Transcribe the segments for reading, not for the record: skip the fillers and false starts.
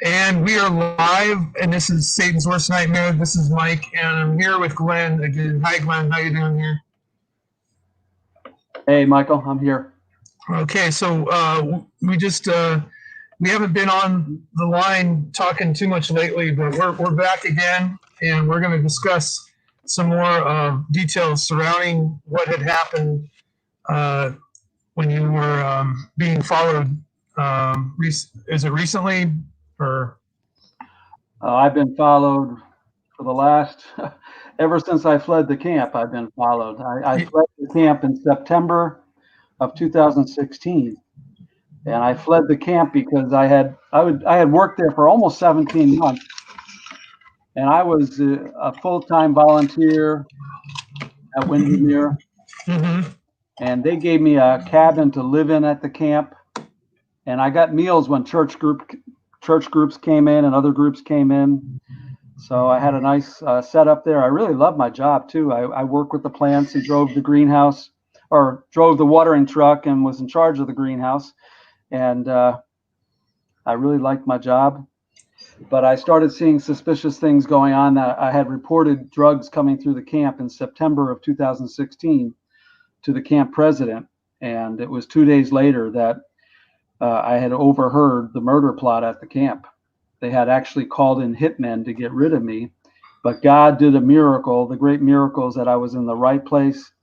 And we are live, and this is Satan's Worst Nightmare. This is Mike, and I'm here with Glenn again. Hi, Glenn. How you doing here? Hey, Michael. I'm here. Okay, so we haven't been on the line talking too much lately, but we're back again, and we're going to discuss some more details surrounding what had happened when you were being followed. Is it recently or? I've been followed for the last, ever since I fled the camp, I've been followed. I fled the camp in September of 2016. And I fled the camp because I had worked there for almost 17 months. And I was a full-time volunteer at Windermere. Mm-hmm. And they gave me a cabin to live in at the camp. And I got meals when church groups came in and other groups came in. So I had a nice setup there. I really loved my job too. I worked with the plants and drove the greenhouse, or drove the watering truck and was in charge of the greenhouse. And I really liked my job. But I started seeing suspicious things going on. That I had reported drugs coming through the camp in September of 2016 to the camp president. And it was 2 days later that I had overheard the murder plot at the camp. They had actually called in hitmen to get rid of me, but God did a miracle. The great miracle is that I was in the right place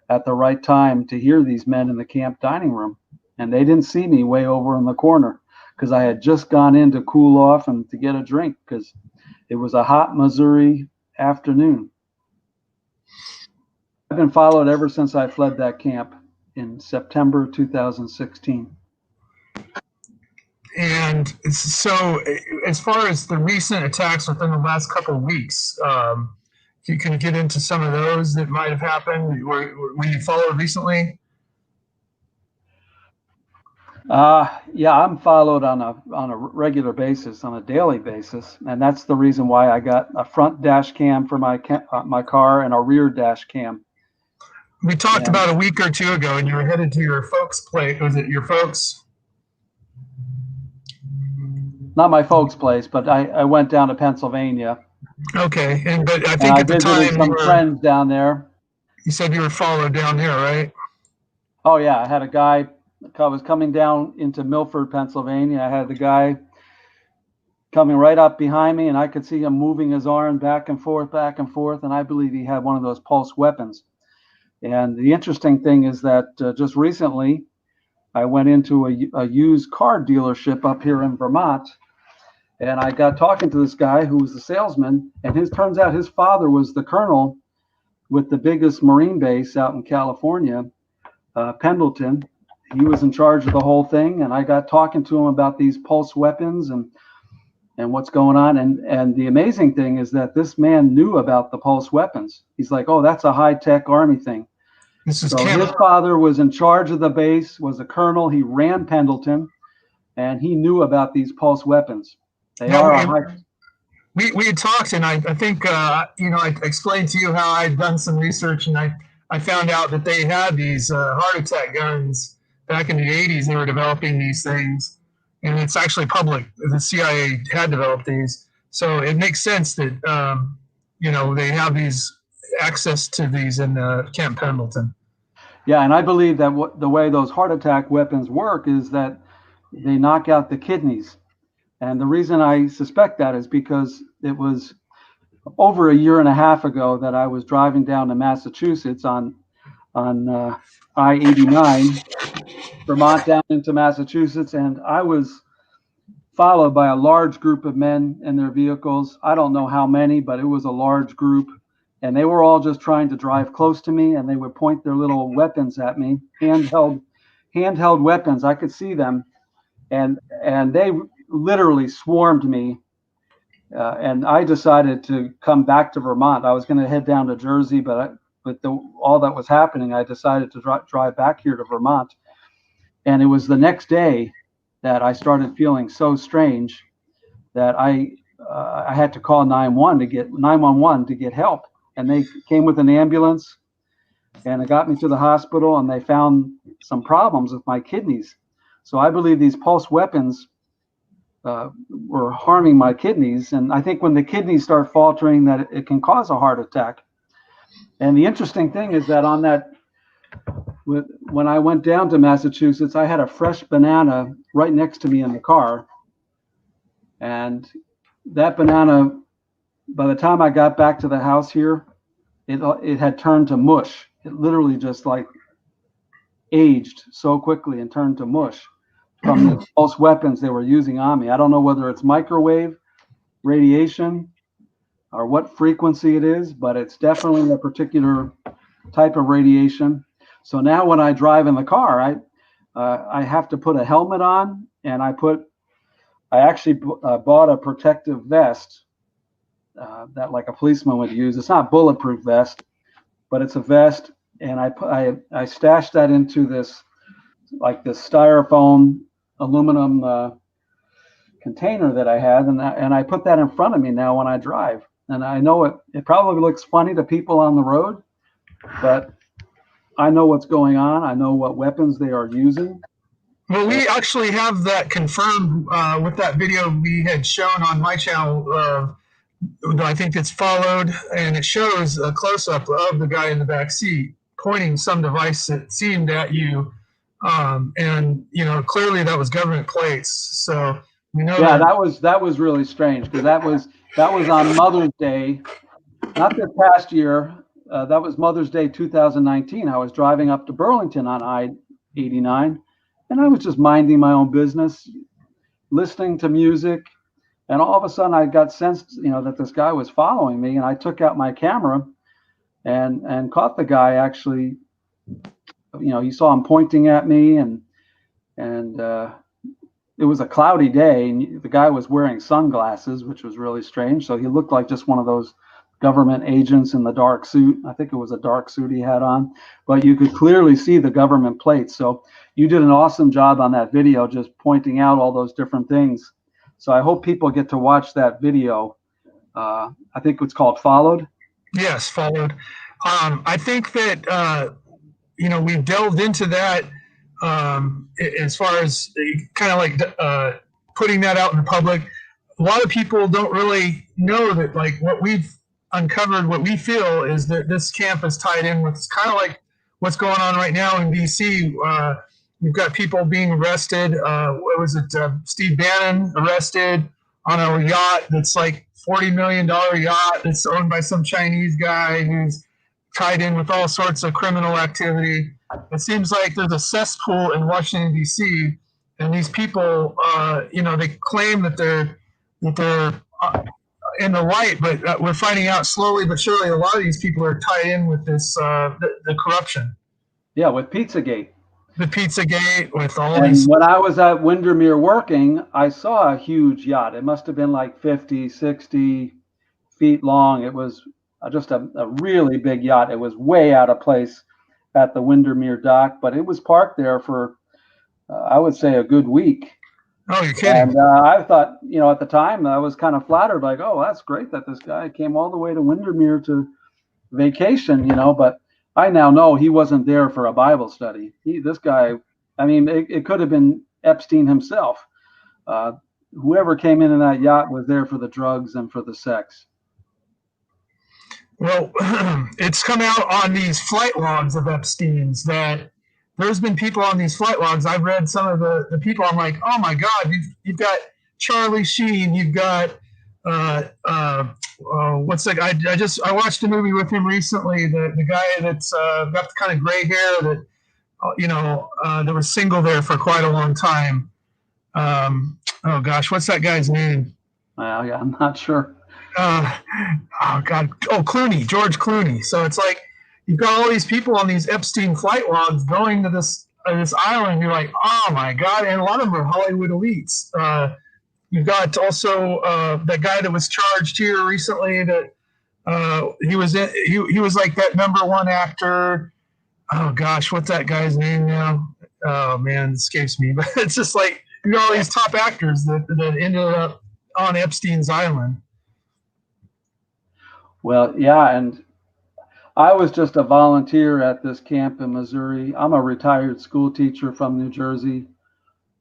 at the right time to hear these men in the camp dining room. And they didn't see me way over in the corner because I had just gone in to cool off and to get a drink because it was a hot Missouri afternoon. I've been followed ever since I fled that camp in September 2016. And so, as far as the recent attacks within the last couple of weeks, you can get into some of those that might have happened when you followed recently. Yeah, I'm followed on a regular basis, on a daily basis, and that's the reason why I got a front dash cam for my car and a rear dash cam. We talked about a week or two ago, and you were headed to your folks' place. Was it your folks? Not my folks' place, but I went down to Pennsylvania. Okay, but I think at the time some friends down there. You said you were followed down here, right? Oh yeah, I had a guy. I was coming down into Milford, Pennsylvania. I had the guy coming right up behind me, and I could see him moving his arm back and forth, and I believe he had one of those pulse weapons. And the interesting thing is that just recently, I went into a used car dealership up here in Vermont, and I got talking to this guy who was the salesman, and turns out his father was the colonel with the biggest Marine base out in California, Pendleton. He was in charge of the whole thing, and I got talking to him about these pulse weapons and what's going on. And the amazing thing is that this man knew about the pulse weapons. He's like, oh, that's a high-tech Army thing. So his father was in charge of the base, was a colonel. He ran Pendleton, and he knew about these pulse weapons. We had talked, and I think I explained to you how I'd done some research, and I found out that they had these heart attack guns back in the 80s. They were developing these things, and it's actually public. The CIA had developed these, so it makes sense that they have these access to these in Camp Pendleton. Yeah, and I believe that the way those heart attack weapons work is that they knock out the kidneys. And the reason I suspect that is because it was over a year and a half ago that I was driving down to Massachusetts on I-89, Vermont down into Massachusetts, and I was followed by a large group of men in their vehicles. I don't know how many, but it was a large group. And they were all just trying to drive close to me, and they would point their little weapons at me, handheld weapons. I could see them, and they literally swarmed me. And I decided to come back to Vermont. I was going to head down to Jersey, but all that was happening, I decided to drive back here to Vermont. And it was the next day that I started feeling so strange that I had to call 911 to get help. And they came with an ambulance, and it got me to the hospital, and they found some problems with my kidneys. So I believe these pulse weapons were harming my kidneys. And I think when the kidneys start faltering, that it can cause a heart attack. And the interesting thing is that when I went down to Massachusetts, I had a fresh banana right next to me in the car. And that banana, by the time I got back to the house here, it had turned to mush. It literally just like aged so quickly and turned to mush from the false weapons they were using on me. I don't know whether it's microwave radiation or what frequency it is, but it's definitely a particular type of radiation. So now when I drive in the car, I have to put a helmet on, and I actually bought a protective vest that like a policeman would use. It's not bulletproof vest, but it's a vest, and I stashed that into this styrofoam aluminum container that I had, and I put that in front of me now when I drive. And I know it probably looks funny to people on the road, but I know what's going on. I know what weapons they are using. Well, we actually have that confirmed with that video we had shown on my channel. I think it's followed, and it shows a close-up of the guy in the back seat pointing some device that seemed at you, and clearly that was government plates. So yeah, that was really strange, because that was on Mother's Day, not this past year. That was Mother's Day 2019. I was driving up to Burlington on I-89, and I was just minding my own business, listening to music. And all of a sudden, I got sensed, that this guy was following me, and I took out my camera and caught the guy. Actually, you saw him pointing at me, and it was a cloudy day, and the guy was wearing sunglasses, which was really strange. So he looked like just one of those government agents in the dark suit. I think it was a dark suit he had on, but you could clearly see the government plates. So you did an awesome job on that video, just pointing out all those different things. So I hope people get to watch that video. I think it's called Followed. Yes, Followed. I think that, we've delved into that as far as kind of like putting that out in the public. A lot of people don't really know that, like, what we've uncovered, what we feel is that this camp is tied in with kind of like what's going on right now in DC. We've got people being arrested. What was it? Steve Bannon arrested on a yacht that's like $40 million yacht that's owned by some Chinese guy who's tied in with all sorts of criminal activity. It seems like there's a cesspool in Washington, D.C., and these people, they claim that they're in the light, but we're finding out slowly but surely a lot of these people are tied in with this, the corruption. Yeah, with Pizzagate. The Pizzagate, with all and these. When I was at Windermere working, I saw a huge yacht. It must have been like 50, 60 feet long. It was just a really big yacht. It was way out of place at the Windermere dock, but it was parked there for, I would say, a good week. Oh, you're kidding. And I thought, at the time, I was kind of flattered, like, oh, that's great that this guy came all the way to Windermere to vacation, but I now know he wasn't there for a Bible study. This guy, it could have been Epstein himself. Whoever came in that yacht was there for the drugs and for the sex. Well, it's come out on these flight logs of Epstein's that there's been people on these flight logs. I've read some of the people. I'm like, oh my God, you've got Charlie Sheen. You've got what's that guy? I watched a movie with him recently. The guy that's got the kind of gray hair that that was single there for quite a long time. Oh gosh, what's that guy's name? Yeah, I'm not sure. Clooney, George Clooney. So it's like you've got all these people on these Epstein flight logs going to this island. You're like, oh my God, and a lot of them are Hollywood elites. You've got also that guy that was charged here recently that he was like that #1 actor. Oh gosh, what's that guy's name now? Oh man, it escapes me. But it's just like you got all these top actors that ended up on Epstein's island. Well, yeah, and I was just a volunteer at this camp in Missouri. I'm a retired school teacher from New Jersey,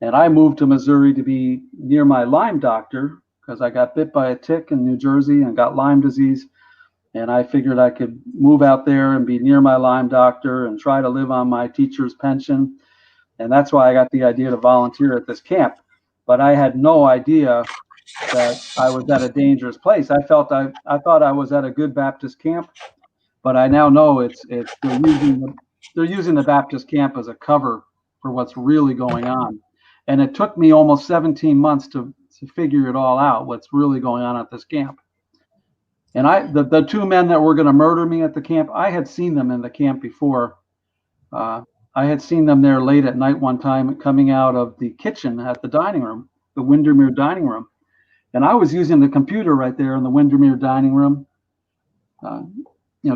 And I moved to Missouri to be near my Lyme doctor because I got bit by a tick in New Jersey and got Lyme disease. And I figured I could move out there and be near my Lyme doctor and try to live on my teacher's pension. And that's why I got the idea to volunteer at this camp. But I had no idea that I was at a dangerous place. I thought I was at a good Baptist camp, but I now know they're using the Baptist camp as a cover for what's really going on. And it took me almost 17 months to figure it all out, what's really going on at this camp. And the two men that were going to murder me at the camp, I had seen them in the camp before. I had seen them there late at night one time coming out of the kitchen at the dining room, the Windermere dining room. And I was using the computer right there in the Windermere dining room,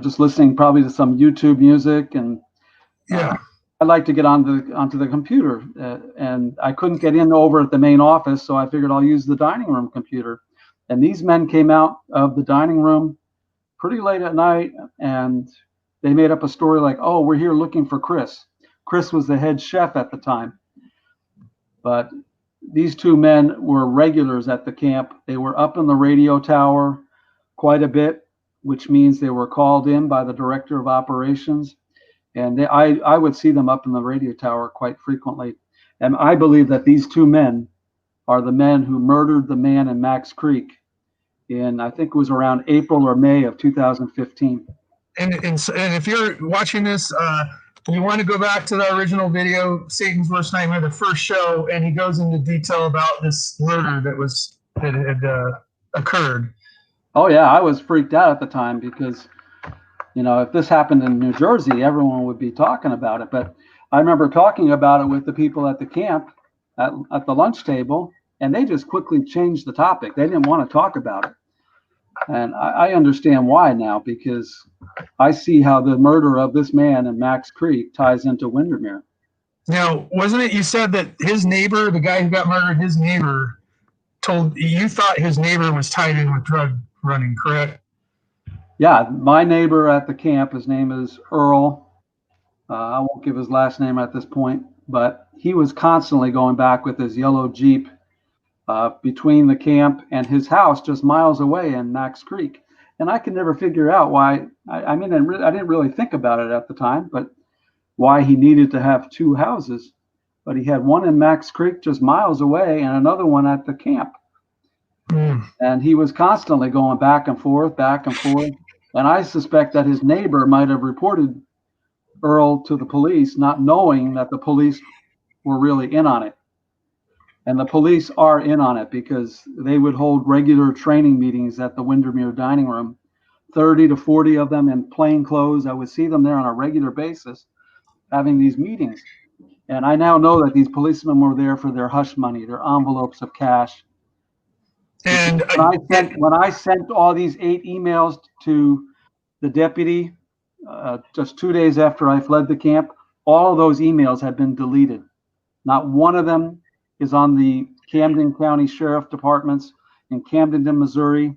just listening probably to some YouTube music. And I like to get onto the computer. And I couldn't get in over at the main office, so I figured I'll use the dining room computer. And these men came out of the dining room pretty late at night, and they made up a story like, oh, we're here looking for Chris. Chris was the head chef at the time. But these two men were regulars at the camp. They were up in the radio tower quite a bit, which means they were called in by the director of operations. And I would see them up in the radio tower quite frequently. And I believe that these two men are the men who murdered the man in Max Creek in, I think it was around April or May of 2015. And if you're watching this, you want to go back to the original video, Satan's Worst Nightmare, the first show, and he goes into detail about this murder that had occurred. Oh yeah, I was freaked out at the time because, if this happened in New Jersey, everyone would be talking about it. But I remember talking about it with the people at the camp at the lunch table, and they just quickly changed the topic. They didn't want to talk about it. And I understand why now, because I see how the murder of this man in Max Creek ties into Windermere. Now, wasn't it you said that his neighbor, the guy who got murdered, his neighbor you thought his neighbor was tied in with drug running, correct? Yeah, my neighbor at the camp, his name is Earl. I won't give his last name at this point, but he was constantly going back with his yellow Jeep between the camp and his house just miles away in Max Creek. And I could never figure out why. I didn't really think about it at the time, but why he needed to have two houses. But he had one in Max Creek just miles away and another one at the camp. And he was constantly going back and forth. And I suspect that his neighbor might have reported Earl to the police, not knowing that the police were really in on it. And the police are in on it because they would hold regular training meetings at the Windermere dining room, 30 to 40 of them in plain clothes. I would see them there on a regular basis having these meetings. And I now know that these policemen were there for their hush money, their envelopes of cash. And when I sent all these 8 emails to the deputy just 2 days after I fled the camp, all of those emails had been deleted. Not one of them is on the Camden County Sheriff Departments in Camdenton, Missouri.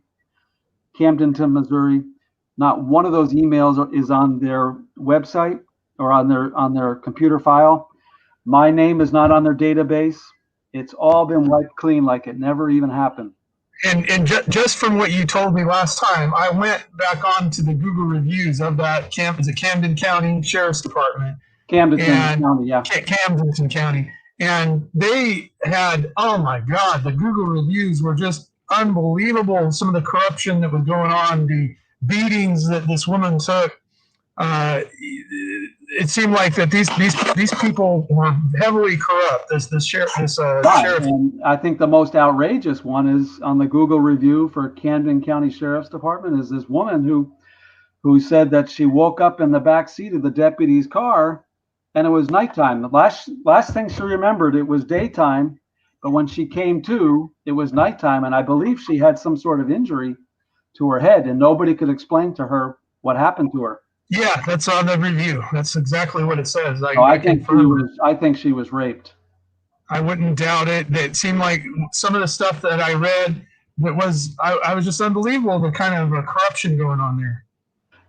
Not one of those emails is on their website or on their computer file. My name is not on their database. It's all been wiped clean like it never even happened. And just from what you told me last time, I went back on to the Google reviews of that camp. It's a Camden County Sheriff's Department. Camdenton County, yeah. Camdenton County. And they had, oh my God, the Google reviews were just unbelievable. Some of the corruption that was going on, the beatings that this woman took. It seemed like that these people were heavily corrupt. This sheriff. And I think the most outrageous one is on the Google review for Camden County Sheriff's Department is this woman who said that she woke up in the back seat of the deputy's car and it was nighttime. The last thing she remembered, it was daytime, but when she came to, it was nighttime, and I believe she had some sort of injury to her head, and nobody could explain to her what happened to her. Yeah, that's on the review. That's exactly what it says. I think she was raped. I wouldn't doubt it. It seemed like some of the stuff that I read I was just unbelievable, the kind of corruption going on there.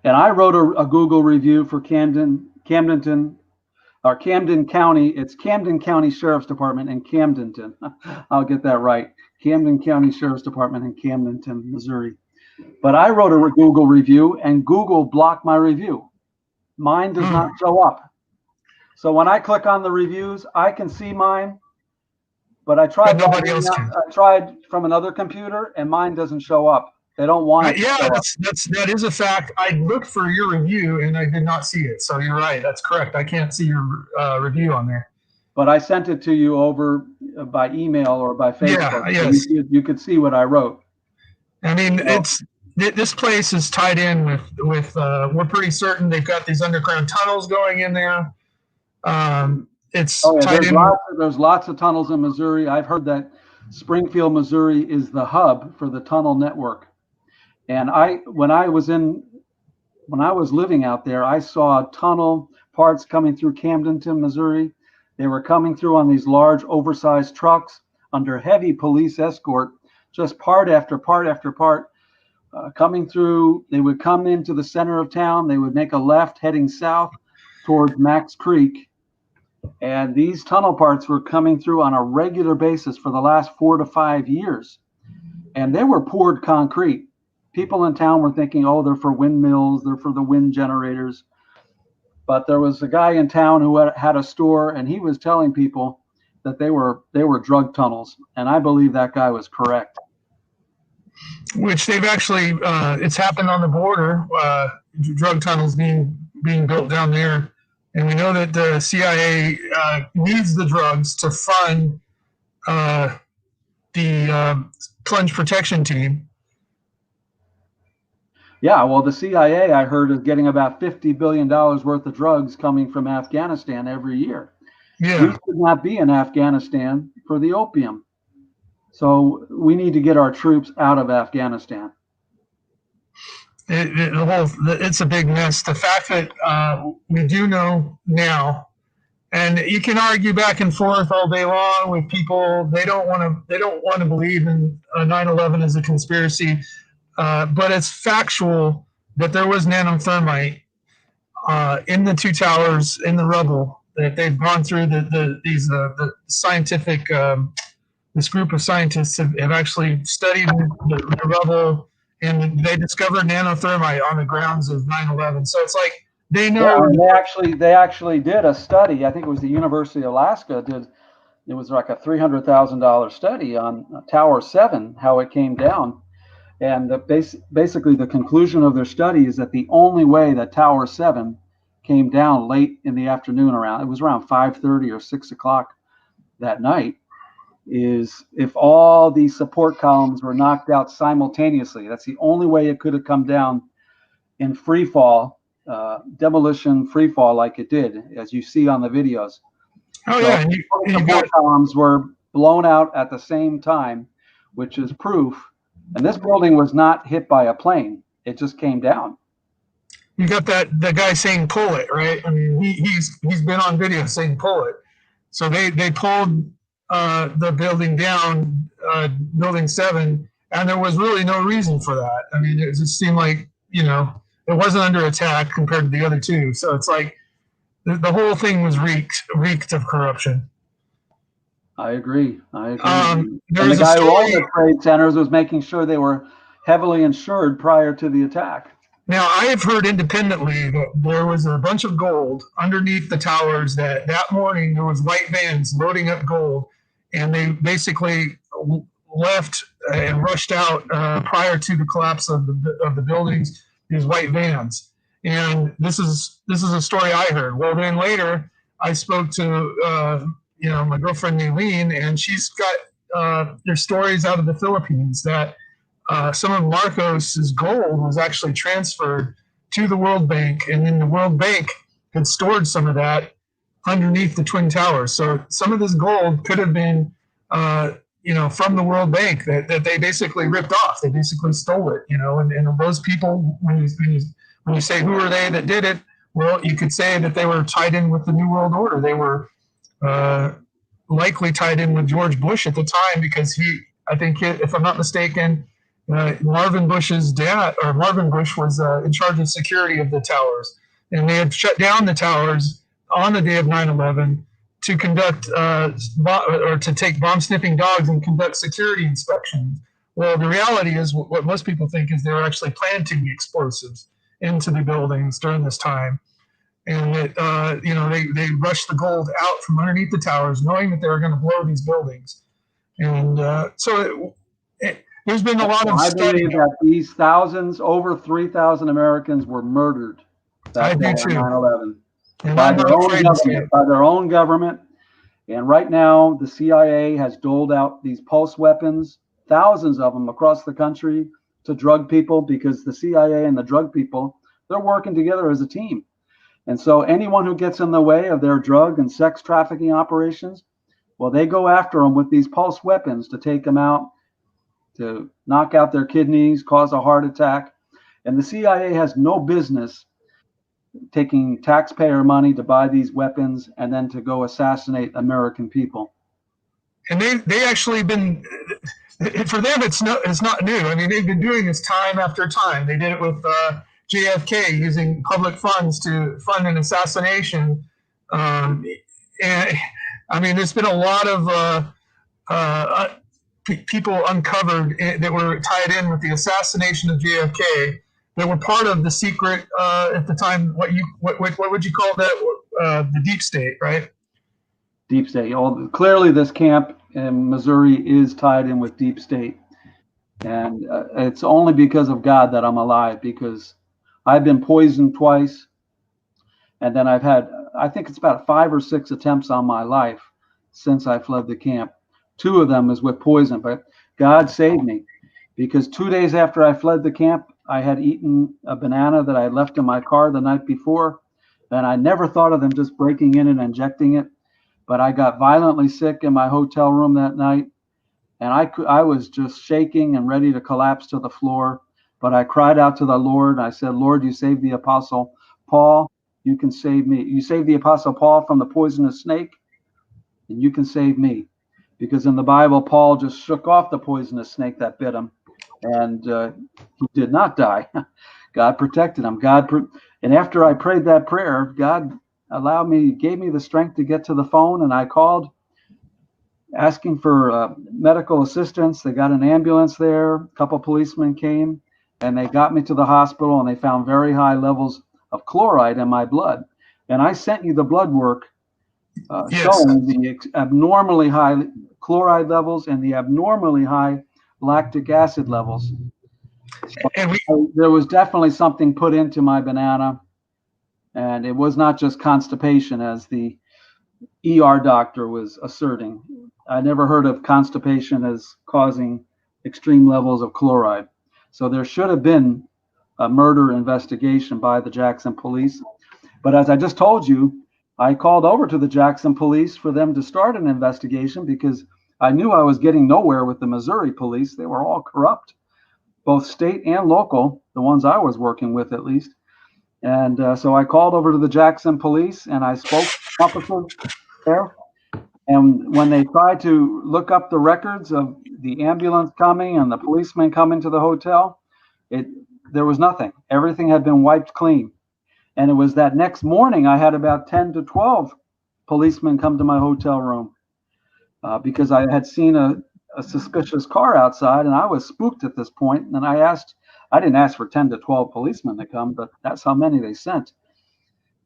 And I wrote a Google review for Camdenton or Camden County. It's Camden County Sheriff's Department in Camdenton. I'll get that right. Camden County Sheriff's Department in Camdenton, Missouri. But I wrote a Google review, and Google blocked my review. Mine does not show up. So when I click on the reviews, I can see mine, but I tried. But nobody else can. I tried from another computer, and mine doesn't show up. They don't want it. Yeah, that is a fact. I looked for your review and I did not see it. So you're right. That's correct. I can't see your review on there. But I sent it to you over by email or by Facebook. Yeah, yes. So you could see what I wrote. I mean, this place is tied in with we're pretty certain they've got these underground tunnels going in there. Tied in. There's lots of tunnels in Missouri. I've heard that Springfield, Missouri is the hub for the tunnel network. And when I was living out there, I saw tunnel parts coming through Camdenton, Missouri. They were coming through on these large, oversized trucks under heavy police escort, just part after part after part, coming through. They would come into the center of town. They would make a left heading south towards Max Creek. And these tunnel parts were coming through on a regular basis for the last 4 to 5 years. And they were poured concrete. People in town were thinking, oh, they're for windmills, they're for the wind generators. But there was a guy in town who had a store, and he was telling people that they were drug tunnels. And I believe that guy was correct. Which they've actually, it's happened on the border, drug tunnels being built down there. And we know that the CIA needs the drugs to fund the plunge protection team. Yeah, well, the CIA, I heard, is getting about $50 billion worth of drugs coming from Afghanistan every year. Yeah. We should not be in Afghanistan for the opium. So we need to get our troops out of Afghanistan. It's a big mess. The fact that we do know now, and you can argue back and forth all day long with people. They don't want to believe in 9/11 as a conspiracy, but it's factual that there was nanothermite in the two towers in the rubble. That they've gone through the scientific. This group of scientists have actually studied the rubble. And they discovered nanothermite on the grounds of 9/11. So it's like they know. Yeah, they actually did a study. I think it was the University of Alaska did. It was like a $300,000 study on Tower 7, how it came down. And basically the conclusion of their study is that the only way that Tower 7 came down late in the afternoon, it was around 5:30 or 6 o'clock that night, is if all these support columns were knocked out simultaneously. That's the only way it could have come down in free fall, demolition free fall, like it did, as you see on the videos. Oh, so yeah. And support columns were blown out at the same time, which is proof. And this building was not hit by a plane. It just came down. You got the guy saying pull it, right? I mean, he's been on video saying pull it. So they pulled the building down, building 7, and there was really no reason for that. I mean, it just seemed like, it wasn't under attack compared to the other two. So it's like the whole thing was reeked of corruption. I agree. And the guy who owned the trade centers was making sure they were heavily insured prior to the attack. Now, I have heard independently that there was a bunch of gold underneath the towers, that morning there was white vans loading up gold, and they basically left and rushed out prior to the collapse of the buildings, these white vans. And this is a story I heard. Well, then later I spoke to my girlfriend Eileen, and she's got there's stories out of the Philippines that some of Marcos's gold was actually transferred to the World Bank, and then the World Bank had stored some of that underneath the Twin Towers. So some of this gold could have been, from the World Bank that they basically ripped off. They basically stole it, and those people, when you say who are they that did it, well, you could say that they were tied in with the New World Order. They were likely tied in with George Bush at the time, because I think, if I'm not mistaken, Marvin Bush's dad, or Marvin Bush, was in charge of security of the towers, and they had shut down the towers on the day of 9/11 to conduct or to take bomb sniffing dogs and conduct security inspections. Well, the reality is what most people think is they were actually planting explosives into the buildings during this time, and that they rushed the gold out from underneath the towers, knowing that they were going to blow these buildings. And there's been a lot of I study. believe that these thousands, over 3,000 Americans were murdered I that day do on too. 9/11 And by I'm their not own afraid to say government, it. by their own government. And right now, the CIA has doled out these pulse weapons, thousands of them across the country, to drug people, because the CIA and the drug people, they're working together as a team. And so anyone who gets in the way of their drug and sex trafficking operations, well, they go after them with these pulse weapons to take them out, to knock out their kidneys, cause a heart attack. And the CIA has no business taking taxpayer money to buy these weapons and then to go assassinate American people. And they actually been, for them it's not new. I mean, they've been doing this time after time. They did it with JFK, using public funds to fund an assassination. And I mean, there's been a lot of people uncovered that were tied in with the assassination of JFK, that were part of the secret at the time. What would you call that? The deep state, right? Deep state. Clearly, this camp in Missouri is tied in with deep state, and it's only because of God that I'm alive, because I've been poisoned twice, and then I've had, I think it's about 5 or 6 attempts on my life since I fled the camp. 2 of them is with poison, but God saved me, because 2 days after I fled the camp, I had eaten a banana that I had left in my car the night before, and I never thought of them just breaking in and injecting it. But I got violently sick in my hotel room that night, and I was just shaking and ready to collapse to the floor. But I cried out to the Lord. I said, Lord, you saved the Apostle Paul. You can save me. You saved the Apostle Paul from the poisonous snake, and you can save me. Because in the Bible, Paul just shook off the poisonous snake that bit him, and he did not die. God protected him. And after I prayed that prayer, God gave me the strength to get to the phone, and I called asking for medical assistance. They got an ambulance there. A couple policemen came, and they got me to the hospital, and they found very high levels of chloride in my blood. And I sent you the blood work Yes. showing the abnormally high chloride levels and the abnormally high lactic acid levels. And There was definitely something put into my banana, and it was not just constipation, as the ER doctor was asserting. I never heard of constipation as causing extreme levels of chloride. So there should have been a murder investigation by the Jackson police. But as I just told you, I called over to the Jackson police for them to start an investigation, because I knew I was getting nowhere with the Missouri police. They were all corrupt, both state and local, the ones I was working with at least. And so I called over to the Jackson police, and I spoke to officers there. And when they tried to look up the records of the ambulance coming and the policemen coming to the hotel, there was nothing. Everything had been wiped clean. And it was that next morning I had about 10 to 12 policemen come to my hotel room because I had seen a suspicious car outside, and I was spooked at this point. And I didn't ask for 10 to 12 policemen to come, but that's how many they sent.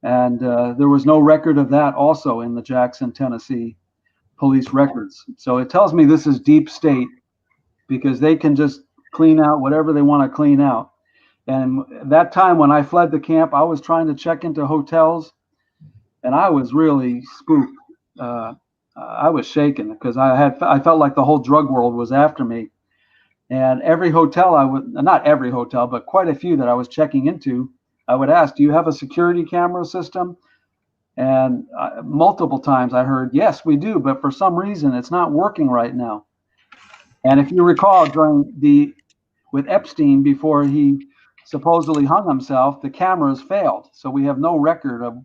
And there was no record of that also in the Jackson, Tennessee police records. So it tells me this is deep state, because they can just clean out whatever they want to clean out. And that time when I fled the camp, I was trying to check into hotels, and I was really spooked. I was shaken, because I felt like the whole drug world was after me. And every hotel not every hotel, but quite a few that I was checking into, I would ask, do you have a security camera system? And multiple times I heard, yes, we do, but for some reason it's not working right now. And if you recall, with Epstein, before he supposedly hung himself, the cameras failed. So we have no record of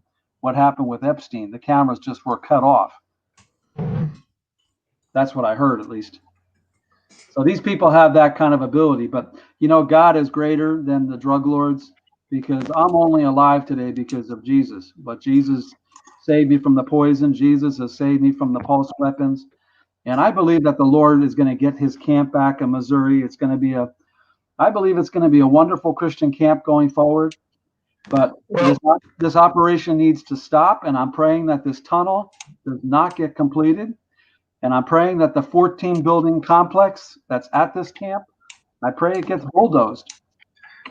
what happened with Epstein. The cameras just were cut off. That's what I heard, at least. So these people have that kind of ability. But, God is greater than the drug lords, because I'm only alive today because of Jesus. But Jesus saved me from the poison. Jesus has saved me from the pulse weapons. And I believe that the Lord is going to get his camp back in Missouri. I believe it's going to be a wonderful Christian camp going forward. But this operation needs to stop, and I'm praying that this tunnel does not get completed. And I'm praying that the 14 building complex that's at this camp, I pray it gets bulldozed.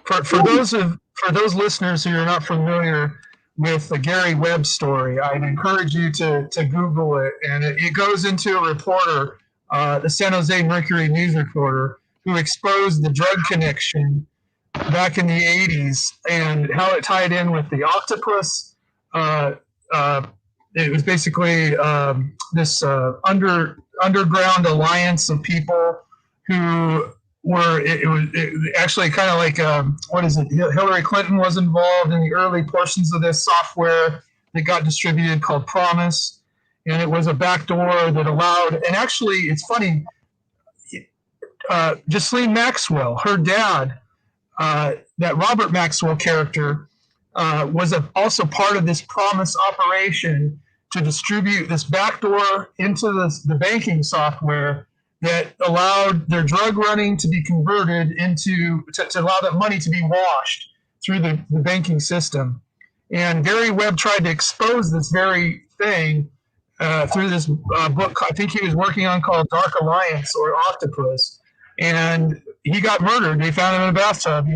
For those listeners who are not familiar with the Gary Webb story, I'd encourage you to Google it. And it goes into a reporter, the San Jose Mercury news reporter, who exposed the drug connection back in the 80s and how it tied in with the octopus. It was basically this underground alliance of people who were, it was actually kind of like, Hillary Clinton was involved in the early portions of this software that got distributed called Promise. And it was a backdoor that allowed, and actually it's funny, Ghislaine Maxwell, her dad, that Robert Maxwell character, was also part of this Promise operation to distribute this backdoor into the banking software that allowed their drug running to be converted into, to allow that money to be washed through the banking system. And Gary Webb tried to expose this very thing through this book I think he was working on called Dark Alliance or Octopus. And he got murdered. They found him in a bathtub,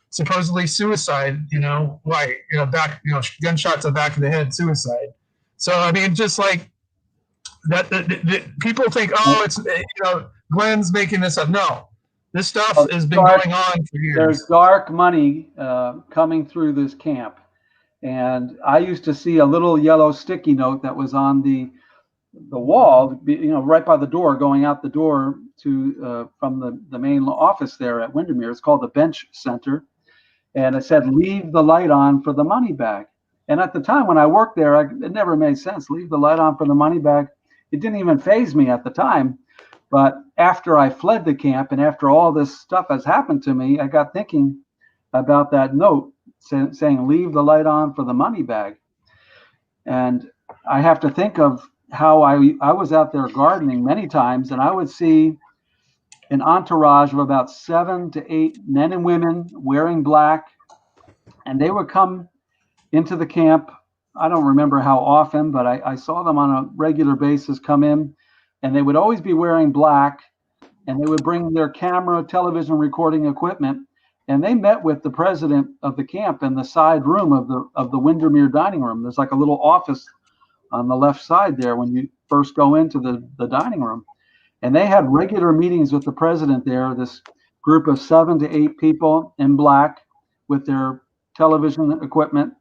supposedly suicide, gunshot to the back of the head, suicide. So, I mean, just like that, people think, oh, it's, Glen's making this up. No, this stuff has been going on for years. There's dark money coming through this camp. And I used to see a little yellow sticky note that was on the wall, right by the door, going out the door to from the main office there at Windermere. It's called the Bench Center. And it said, leave the light on for the money bag. And at the time when I worked there, it never made sense. Leave the light on for the money bag. It didn't even faze me at the time. But after I fled the camp and after all this stuff has happened to me, I got thinking about that note saying, leave the light on for the money bag. And I have to think of how I was out there gardening many times, and I would see an entourage of about 7 to 8 men and women wearing black, and they would come into the camp. I don't remember how often, but I saw them on a regular basis come in, and they would always be wearing black, and they would bring their camera, television recording equipment, and they met with the president of the camp in the side room of the Windermere dining room. There's like a little office on the left side there when you first go into the dining room. And they had regular meetings with the president there, this group of 7 to 8 people in black with their television equipment.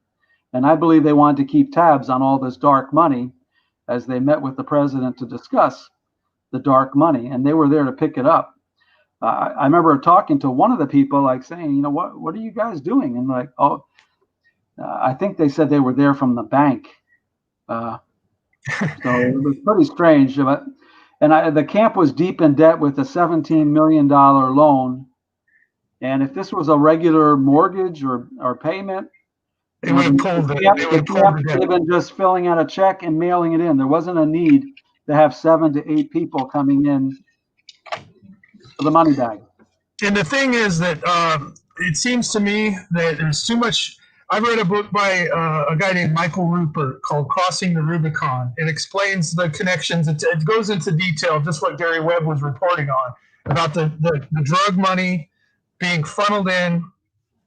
And I believe they wanted to keep tabs on all this dark money as they met with the president to discuss the dark money. And they were there to pick it up. I remember talking to one of the people, like saying, what are you guys doing? And like, I think they said they were there from the bank. So it was pretty strange. And the camp was deep in debt with a $17 million loan. And if this was a regular mortgage or payment, they would have pulled it. The camp would have been just filling out a check and mailing it in. There wasn't a need to have 7 to 8 people coming in for the money bag. And the thing is that it seems to me that there's too much. I've read a book by a guy named Michael Rupert called Crossing the Rubicon. It explains the connections. It goes into detail, just what Gary Webb was reporting on, about the drug money being funneled in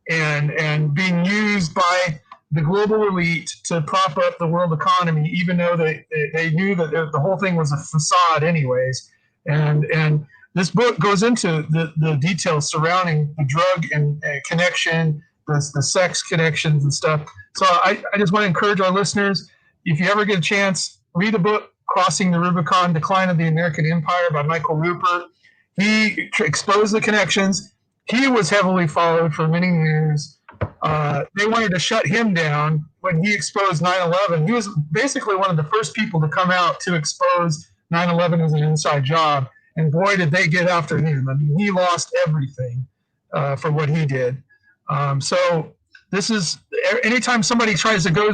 and being used by the global elite to prop up the world economy, even though they knew that the whole thing was a facade anyways. And this book goes into the details surrounding the drug and connection, the sex connections and stuff. So I just want to encourage our listeners, if you ever get a chance, read the book, Crossing the Rubicon, Decline of the American Empire by Michael Rupert. He exposed the connections. He was heavily followed for many years. They wanted to shut him down when he exposed 9/11. He was basically one of the first people to come out to expose 9/11 as an inside job. And boy, did they get after him. I mean, he lost everything for what he did. So this is, anytime somebody tries to go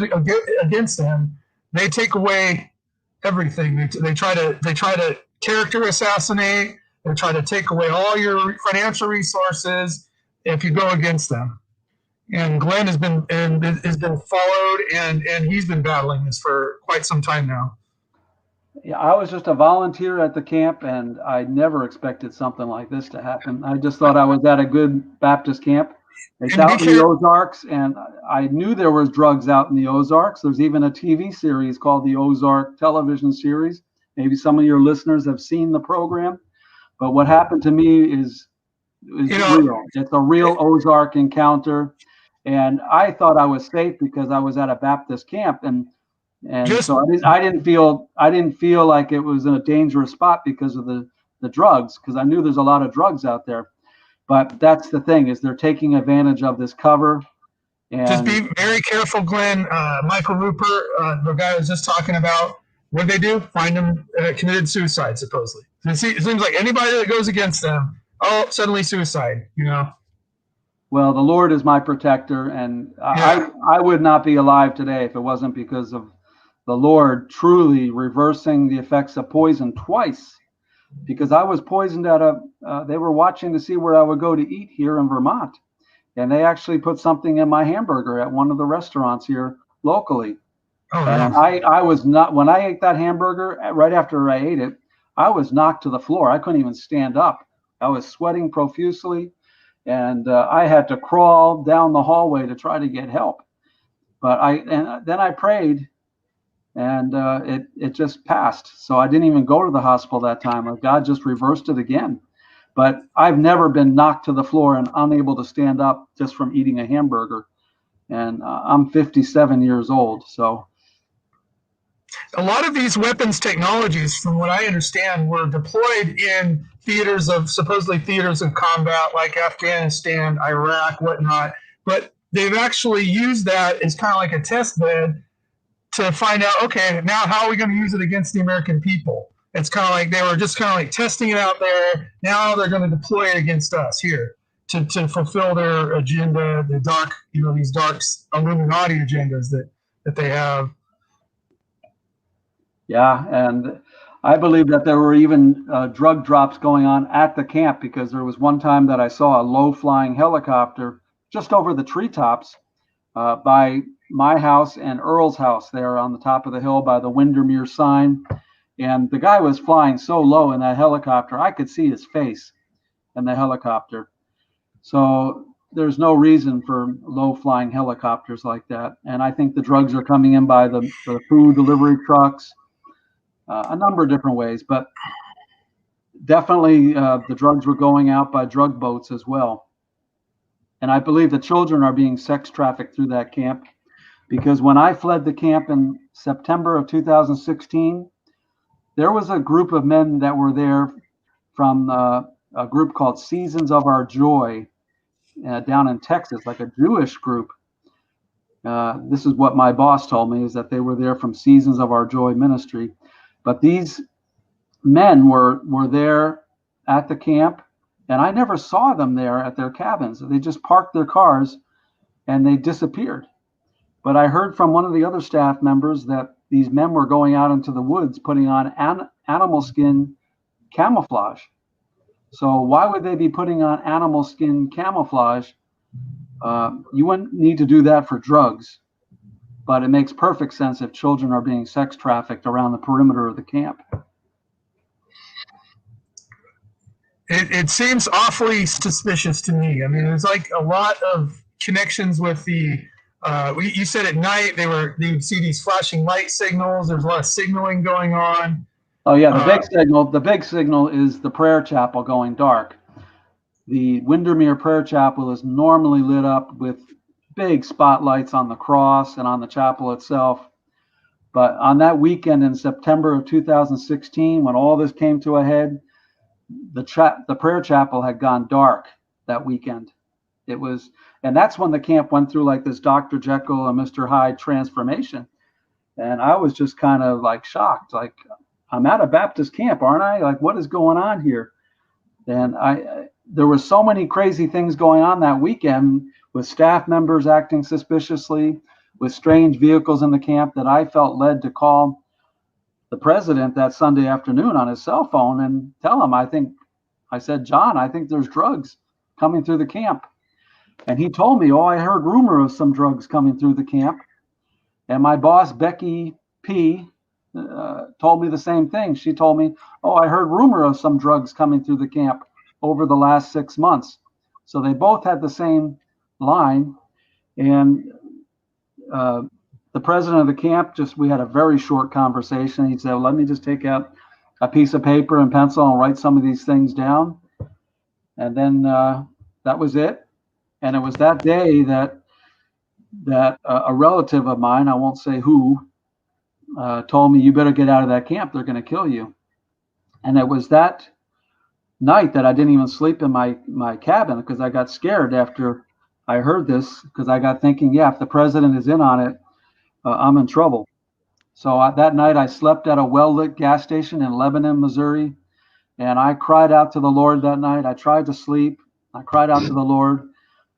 against them, they take away everything. They try to character assassinate. They try to take away all your financial resources if you go against them. And Glenn has been followed, and he's been battling this for quite some time now. Yeah, I was just a volunteer at the camp, and I never expected something like this to happen. I just thought I was at a good Baptist camp. It's out in the Ozarks, and I knew there was drugs out in the Ozarks. There's even a TV series called the Ozark television series. Maybe some of your listeners have seen the program. But what happened to me is real. It's a real Ozark encounter. And I thought I was safe because I was at a Baptist camp, and so I didn't feel like it was in a dangerous spot because of the drugs, because I knew there's a lot of drugs out there. But that's the thing, is they're taking advantage of this cover. And just be very careful, Glenn. Michael Rupert, the guy I was just talking about, what did they do? Find him committed suicide, supposedly. It seems like anybody that goes against them, suddenly suicide, Well, the Lord is my protector, and I would not be alive today if it wasn't because of the Lord truly reversing the effects of poison twice. Because I was poisoned they were watching to see where I would go to eat here in Vermont. And they actually put something in my hamburger at one of the restaurants here locally. Oh, and nice. I was not, when I ate that hamburger, right after I ate it, I was knocked to the floor. I couldn't even stand up. I was sweating profusely. And I had to crawl down the hallway to try to get help. But then I prayed, and it just passed. So I didn't even go to the hospital that time. God just reversed it again. But I've never been knocked to the floor and unable to stand up just from eating a hamburger. And I'm 57 years old. So a lot of these weapons technologies, from what I understand, were deployed in supposedly theaters of combat like Afghanistan, Iraq, whatnot. But they've actually used that as kind of like a test bed to find out, okay, now how are we going to use it against the American people? It's kind of like they were just kind of like testing it out there. Now they're going to deploy it against us here to fulfill their agenda, the dark, these dark Illuminati agendas that they have. Yeah, and I believe that there were even drug drops going on at the camp, because there was one time that I saw a low-flying helicopter just over the treetops by my house and Earl's house there on the top of the hill by the Windermere sign. And the guy was flying so low in that helicopter, I could see his face in the helicopter. So there's no reason for low-flying helicopters like that. And I think the drugs are coming in by the food delivery trucks, a number of different ways. But definitely the drugs were going out by drug boats as well. And I believe the children are being sex trafficked through that camp, because when I fled the camp in September of 2016, there was a group of men that were there from a group called Seasons of Our Joy down in Texas, like a Jewish group. This is what my boss told me, is that they were there from Seasons of Our Joy ministry. But these men were there at the camp, and I never saw them there at their cabins. They just parked their cars and they disappeared. But I heard from one of the other staff members that these men were going out into the woods putting on animal skin camouflage. So why would they be putting on animal skin camouflage? You wouldn't need to do that for drugs, but it makes perfect sense if children are being sex trafficked around the perimeter of the camp. It seems awfully suspicious to me. I mean, there's like a lot of connections with the. You said at night they would see these flashing light signals. There's a lot of signaling going on. Oh yeah, the big signal is the prayer chapel going dark. The Windermere Prayer Chapel is normally lit up with big spotlights on the cross and on the chapel itself. But on that weekend in September of 2016, when all this came to a head, the prayer chapel had gone dark that weekend. And that's when the camp went through like this Dr. Jekyll and Mr. Hyde transformation. And I was just kind of like shocked, like, I'm at a Baptist camp, aren't I? Like, what is going on here? And there were so many crazy things going on that weekend, with staff members acting suspiciously, with strange vehicles in the camp that I felt led to call the president that Sunday afternoon on his cell phone and tell him, I said, John, I think there's drugs coming through the camp. And he told me, I heard rumor of some drugs coming through the camp. And my boss, Becky P., told me the same thing. She told me, I heard rumor of some drugs coming through the camp over the last 6 months. So they both had the same line. And the president of the camp, we had a very short conversation. He said, let me just take out a piece of paper and pencil and write some of these things down. And then that was it. And it was that day that a relative of mine, I won't say who, told me, you better get out of that camp. They're going to kill you. And it was that night that I didn't even sleep in my cabin because I got scared after I heard this, because I got thinking, if the president is in on it, I'm in trouble. So that night I slept at a well-lit gas station in Lebanon, Missouri, and I cried out to the Lord that night. I tried to sleep. I cried out to the Lord.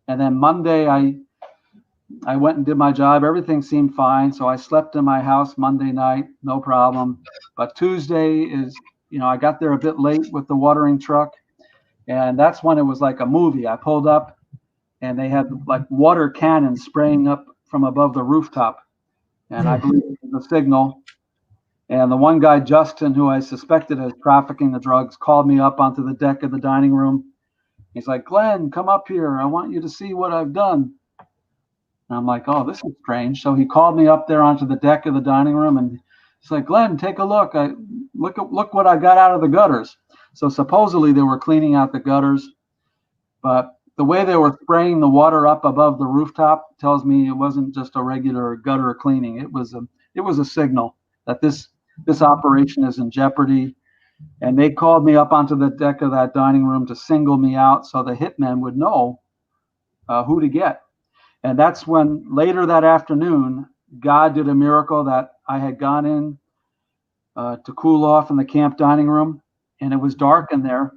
And then Monday I went and did my job. Everything seemed fine. So I slept in my house Monday night, no problem. But Tuesday I got there a bit late with the watering truck. And that's when it was like a movie. I pulled up and they had like water cannons spraying up from above the rooftop. And I believe it was a signal. And the one guy, Justin, who I suspected as trafficking the drugs, called me up onto the deck of the dining room. He's like, Glenn, come up here. I want you to see what I've done. And I'm like, this is strange. So he called me up there onto the deck of the dining room, and he's like, Glenn, take a look. Look what I got out of the gutters. So supposedly they were cleaning out the gutters, but the way they were spraying the water up above the rooftop tells me it wasn't just a regular gutter cleaning. It was a signal that this operation is in jeopardy. And they called me up onto the deck of that dining room to single me out so the hitmen would know who to get. And that's when later that afternoon, God did a miracle that I had gone in to cool off in the camp dining room, and it was dark in there.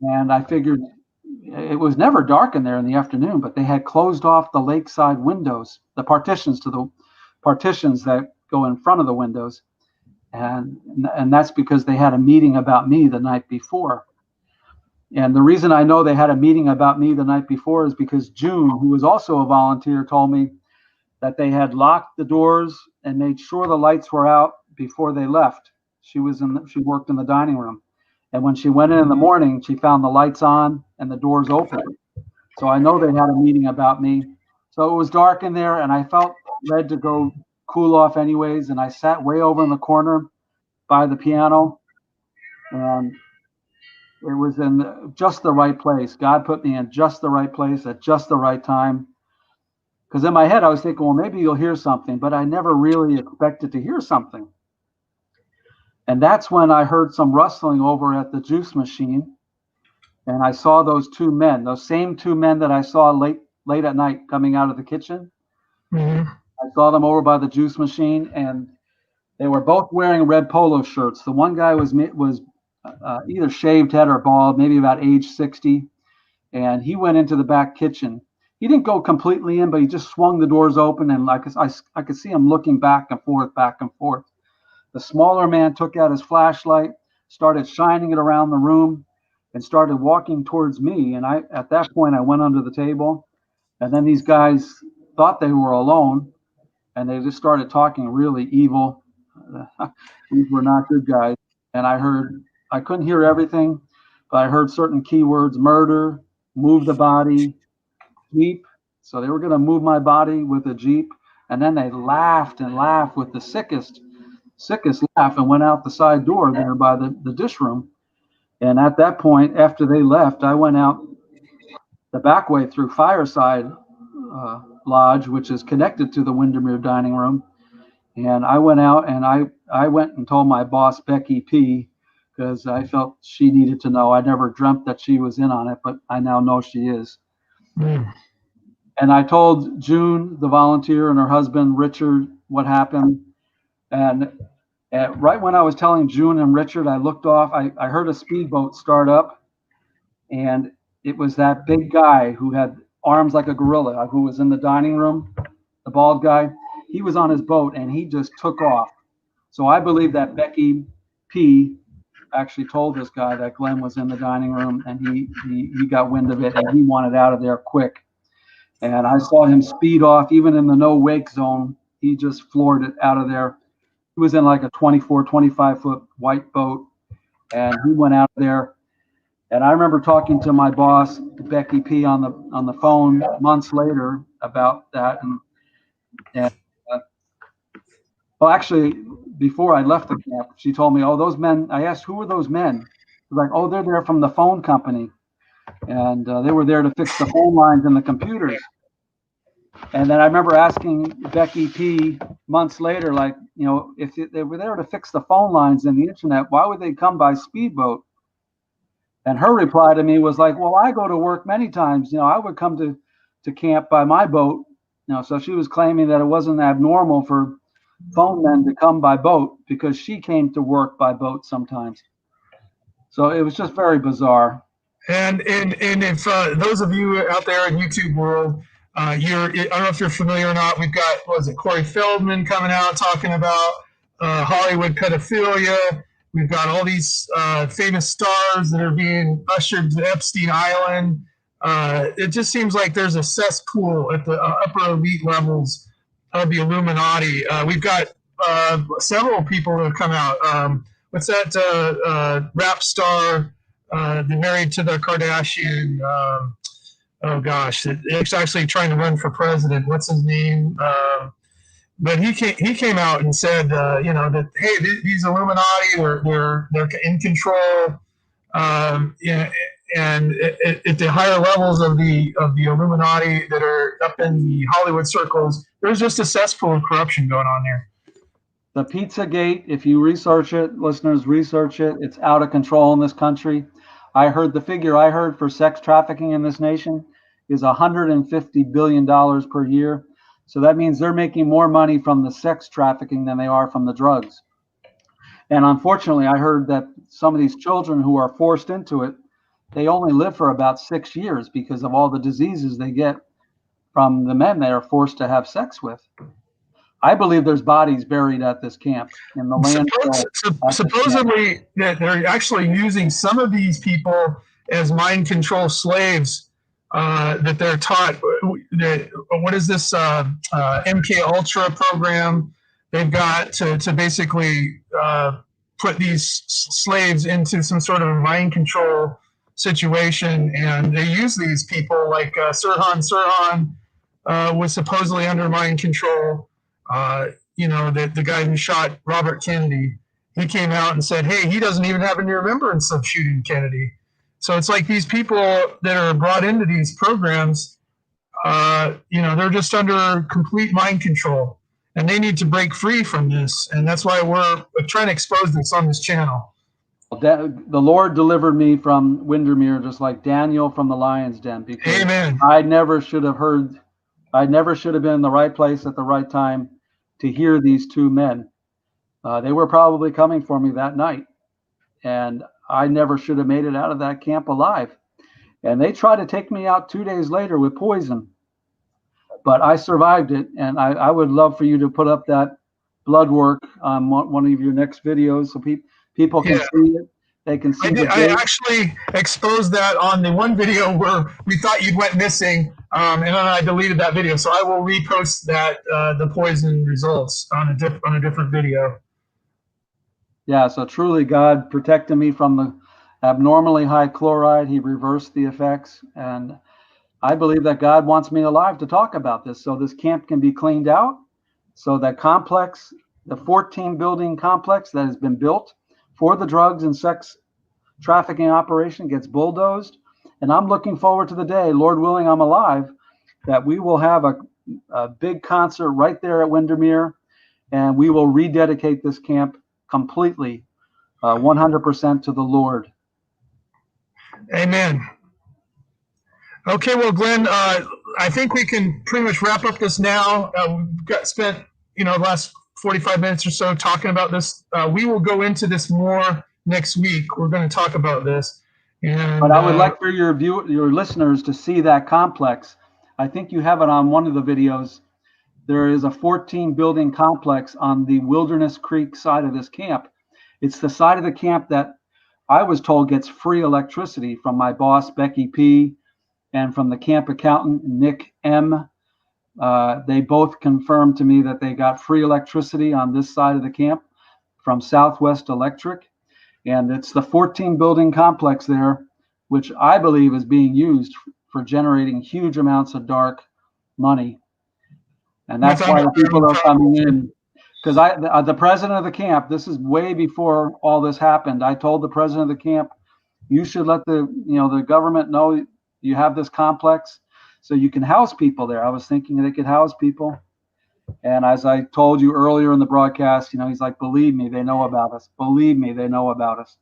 And I figured it was never dark in there in the afternoon, but they had closed off the lakeside windows, the partitions that go in front of the windows. And that's because they had a meeting about me the night before. And the reason I know they had a meeting about me the night before is because June, who was also a volunteer, told me that they had locked the doors and made sure the lights were out before they left. She worked in the dining room. And when she went in the morning, she found the lights on and the doors open. So I know they had a meeting about me. So it was dark in there, and I felt led to go cool off anyways. And I sat way over in the corner by the piano, and it was in just the right place. God put me in just the right place at just the right time. Because in my head, I was thinking, well, maybe you'll hear something, but I never really expected to hear something. And that's when I heard some rustling over at the juice machine. And I saw those same two men that I saw late at night coming out of the kitchen. Mm-hmm. I saw them over by the juice machine, and they were both wearing red polo shirts. The one guy was either shaved head or bald, maybe about age 60. And he went into the back kitchen. He didn't go completely in, but he just swung the doors open, and I could see him looking back and forth. The smaller man took out his flashlight, started shining it around the room, and started walking towards me. And at that point, I went under the table, and then these guys thought they were alone, and they just started talking really evil. These were not good guys. And I couldn't hear everything, but I heard certain keywords: murder, move the body, Jeep. So they were going to move my body with a Jeep. And then they laughed and laughed with the sickest laugh and went out the side door there by the dish room. And at that point, after they left, I went out the back way through Fireside Lodge, which is connected to the Windermere dining room. And I went out and I went and told my boss, Becky P., because I felt she needed to know. I never dreamt that she was in on it, but I now know she is. Mm. And I told June, the volunteer, and her husband, Richard, what happened. And right when I was telling June and Richard, I looked off. I heard a speedboat start up, and it was that big guy who had arms like a gorilla, who was in the dining room, the bald guy, he was on his boat and he just took off. So I believe that Becky P actually told this guy that Glenn was in the dining room, and he got wind of it and he wanted out of there quick. And I saw him speed off, even in the no wake zone. He just floored it out of there. He was in like a 24, 25-foot white boat, and he went out there. And I remember talking to my boss, Becky P, on the phone months later about that. And well, actually, before I left the camp, she told me, "Oh, those men." I asked, "Who were those men?" She's like, "Oh, they're there from the phone company, and they were there to fix the phone lines and the computers." And then I remember asking Becky P months later, like, if they were there to fix the phone lines and the internet, why would they come by speedboat? And her reply to me was like, "Well, I go to work many times. I would come to camp by my boat." So she was claiming that it wasn't abnormal for phone men to come by boat because she came to work by boat sometimes. So it was just very bizarre. And if those of you out there in YouTube world, I don't know if you're familiar or not. We've got, what is it, Corey Feldman coming out talking about Hollywood pedophilia. We've got all these famous stars that are being ushered to Epstein Island. It just seems like there's a cesspool at the upper elite levels of the Illuminati. We've got several people that have come out. What's that rap star? They're married to the Kardashian. Oh gosh, it's actually trying to run for president. What's his name? But he came out and said, that hey, these Illuminati, they're in control. And at the higher levels of the Illuminati that are up in the Hollywood circles, there's just a cesspool of corruption going on there. The Pizzagate, if you research it, listeners, research it, it's out of control in this country. The figure I heard for sex trafficking in this nation is $150 billion per year. So that means they're making more money from the sex trafficking than they are from the drugs. And unfortunately, I heard that some of these children who are forced into it, they only live for about 6 years because of all the diseases they get from the men they are forced to have sex with. I believe there's bodies buried at this camp in the landfill. Supposedly, that they're actually using some of these people as mind control slaves. That they're taught that what is this MK Ultra program? They've got to basically put these slaves into some sort of mind control situation, and they use these people like Sirhan was supposedly under mind control. The guy who shot Robert Kennedy, he came out and said, hey, he doesn't even have any remembrance of shooting Kennedy. So it's like these people that are brought into these programs, they're just under complete mind control, and they need to break free from this. And that's why we're trying to expose this on this channel. The Lord delivered me from Windermere, just like Daniel from the lion's den, because Amen. I never should have been in the right place at the right time to hear these two men. They were probably coming for me that night, and I never should have made it out of that camp alive. And they tried to take me out 2 days later with poison, but I survived it. And I would love for you to put up that blood work on one of your next videos so people can see it. They can see I actually exposed that on the one video where we thought you'd went missing, and then I deleted that video. So I will repost that the poison results on a different video. Yeah, so truly God protected me from the abnormally high chloride. He reversed the effects, and I believe that God wants me alive to talk about this, so this camp can be cleaned out, so that complex, the 14-building complex that has been built for the drugs and sex trafficking operation gets bulldozed. And I'm looking forward to the day, Lord willing, I'm alive, that we will have a big concert right there at Windermere, and we will rededicate this camp completely, 100% to the Lord. Amen. Okay, well, Glenn, I think we can pretty much wrap up this now. We've spent the last 45 minutes or so talking about this. We will go into this more next week. We're going to talk about this. But I would like for your listeners to see that complex. I think you have it on one of the videos. there is a 14 building complex on the Wilderness Creek side of this camp. It's the side of the camp that I was told gets free electricity from my boss, Becky P., and from the camp accountant, Nick M. They both confirmed to me that they got free electricity on this side of the camp from Southwest Electric. And it's the 14 building complex there, which I believe is being used for generating huge amounts of dark money. And that's why the people are coming in. Because the president of the camp, this is way before all this happened. I told the president of the camp, you should let the government know you have this complex so you can house people there. I was thinking they could house people. And as I told you earlier in the broadcast, he's like, believe me, they know about us. Believe me, they know about us.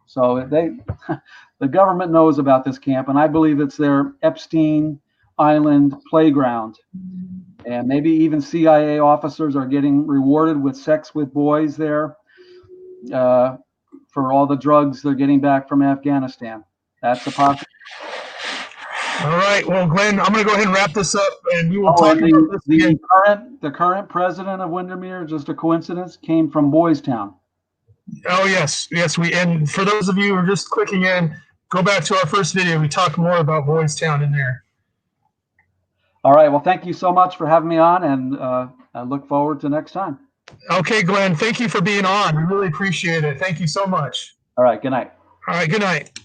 So the government knows about this camp, and I believe it's their Epstein Island playground. And maybe even CIA officers are getting rewarded with sex with boys there for all the drugs they're getting back from Afghanistan. That's a possibility. All right. Well, Glenn, I'm going to go ahead and wrap this up, and we will talk about this again. The current president of Windermere, just a coincidence, came from Boys Town. Oh, yes. Yes. And for those of you who are just clicking in, go back to our first video. We talk more about Boys Town in there. All right. Well, thank you so much for having me on, and I look forward to next time. Okay, Glenn. Thank you for being on. We really appreciate it. Thank you so much. All right. Good night. All right. Good night.